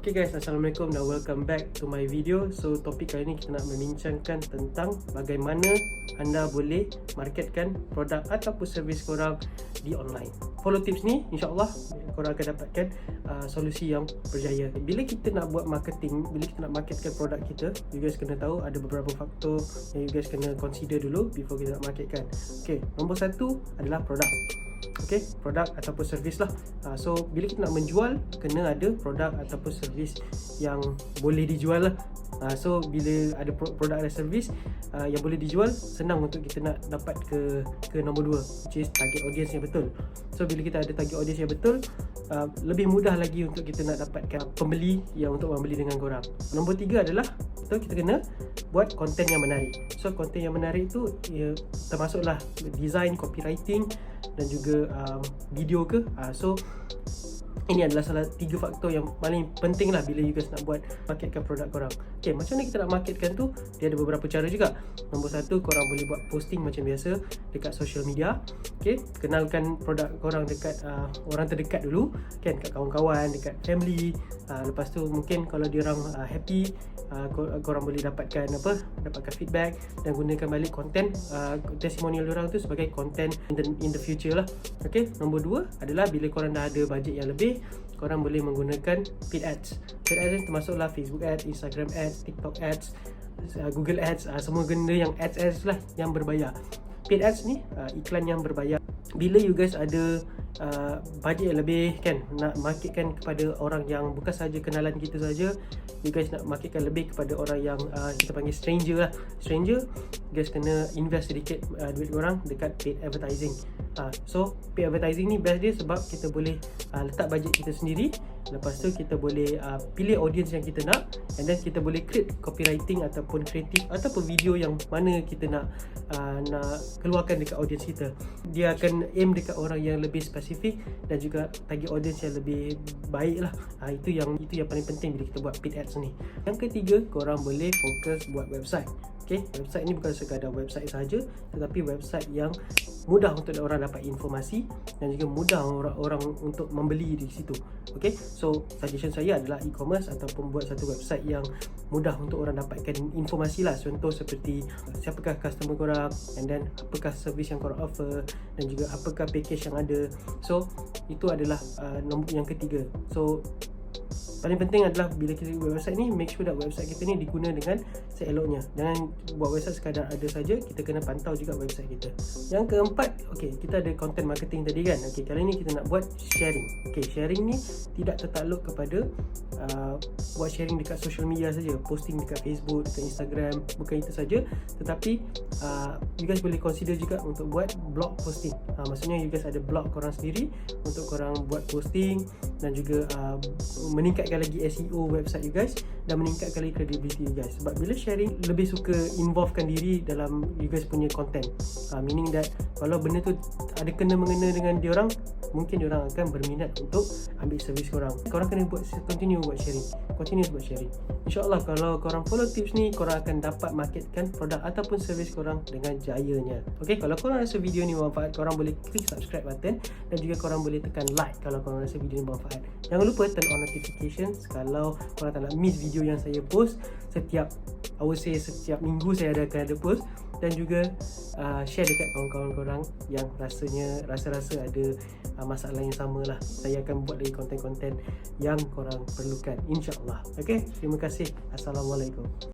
Okay guys, Assalamualaikum dan welcome back to my video. So topik kali ni kita nak membincangkan tentang bagaimana anda boleh marketkan produk ataupun servis korang di online. Follow tips ni, insyaAllah korang akan dapatkan solusi yang berjaya. Bila kita nak buat marketing, bila kita nak marketkan produk kita, you guys kena tahu ada beberapa faktor yang you guys kena consider dulu before kita nak marketkan. Okay, nombor satu adalah produk. Okay, produk ataupun servis lah. So bila kita nak menjual, kena ada produk ataupun servis yang boleh dijual lah. So bila ada produk dan servis yang boleh dijual, senang untuk kita nak dapat ke nombor 2, which is target audience yang betul. So bila kita ada target audience yang betul, lebih mudah lagi untuk kita nak dapatkan pembeli yang untuk membeli dengan korang. Nombor 3 adalah kita kena buat konten yang menarik. So konten yang menarik tu termasuklah design, copywriting dan juga video ke. So ini adalah salah 3 faktor yang paling penting lah bila you guys nak buat marketkan produk korang. Okay, macam mana kita nak marketkan tu? Dia ada beberapa cara juga. Nombor 1, korang boleh buat posting macam biasa dekat social media. Okay, kenalkan produk korang dekat orang terdekat dulu, kan, dekat kawan-kawan, dekat family. Lepas tu mungkin kalau diorang happy, korang boleh dapatkan feedback dan gunakan balik konten testimonial diorang tu sebagai konten in the future lah. Okay, nombor 2 adalah bila korang dah ada bajet yang lebih, korang boleh menggunakan paid ads. Paid ads ni termasuklah Facebook ads, Instagram ads, TikTok ads, Google ads, semua benda yang ads lah yang berbayar. Paid ads ni iklan yang berbayar. Bila you guys ada bajet yang lebih, kan, nak marketkan kepada orang yang bukan saja kenalan kita saja, you guys nak marketkan lebih kepada orang yang kita panggil stranger lah. Stranger, you guys kena invest sedikit duit korang dekat paid advertising. So paid advertising ni best dia sebab kita boleh letak bajet kita sendiri. Lepas tu kita boleh pilih audience yang kita nak, and then kita boleh create copywriting ataupun kreatif ataupun video yang mana kita nak keluarkan dekat audience kita. Dia akan aim dekat orang yang lebih spesifik dan juga target audience yang lebih baik lah. Itu yang paling penting bila kita buat paid ads ni. Yang ketiga, korang boleh fokus buat website. Okay, website ni bukan sekadar website saja, tetapi website yang mudah untuk orang dapat informasi dan juga mudah orang untuk membeli di situ. Okay, so suggestion saya adalah e-commerce ataupun buat satu website yang mudah untuk orang dapatkan informasi lah. Contoh seperti siapakah customer korang, and then apakah service yang korang offer, dan juga apakah package yang ada. So itu adalah nombor yang ketiga. So paling penting adalah bila kita buat website ni, make sure that website kita ni diguna dengan seeloknya. Jangan buat website sekadar ada saja, kita kena pantau juga website kita. Yang keempat, okay, kita ada content marketing tadi kan. Okay, kali ni kita nak buat sharing. Okay, sharing ni tidak tertakluk kepada buat sharing dekat social media saja, posting dekat Facebook, dekat Instagram, bukan itu saja, tetapi you guys boleh consider juga untuk buat blog posting. Maksudnya you guys ada blog korang sendiri untuk korang buat posting dan juga meningkatkan lagi SEO website you guys dan meningkatkan lagi credibility you guys. Sebab bila sharing, lebih suka involvekan diri dalam you guys punya content. Meaning that kalau benda tu ada kena-mengena dengan diorang, mungkin diorang akan berminat untuk ambil servis korang. Korang kena continue buat sharing. InsyaAllah kalau korang follow tips ni, korang akan dapat marketkan produk ataupun servis korang dengan jayanya. Okay, kalau korang rasa video ni bermanfaat, korang boleh klik subscribe button dan juga korang boleh tekan like kalau korang rasa video ni bermanfaat. Jangan lupa turn on notifications kalau korang tak nak miss video yang saya post. Setiap minggu saya akan ada post. Dan juga share dekat kawan-kawan korang yang rasa ada masalah yang sama lah. Saya akan buat lagi konten-konten yang korang perlukan, insyaAllah. Okay, terima kasih. Assalamualaikum.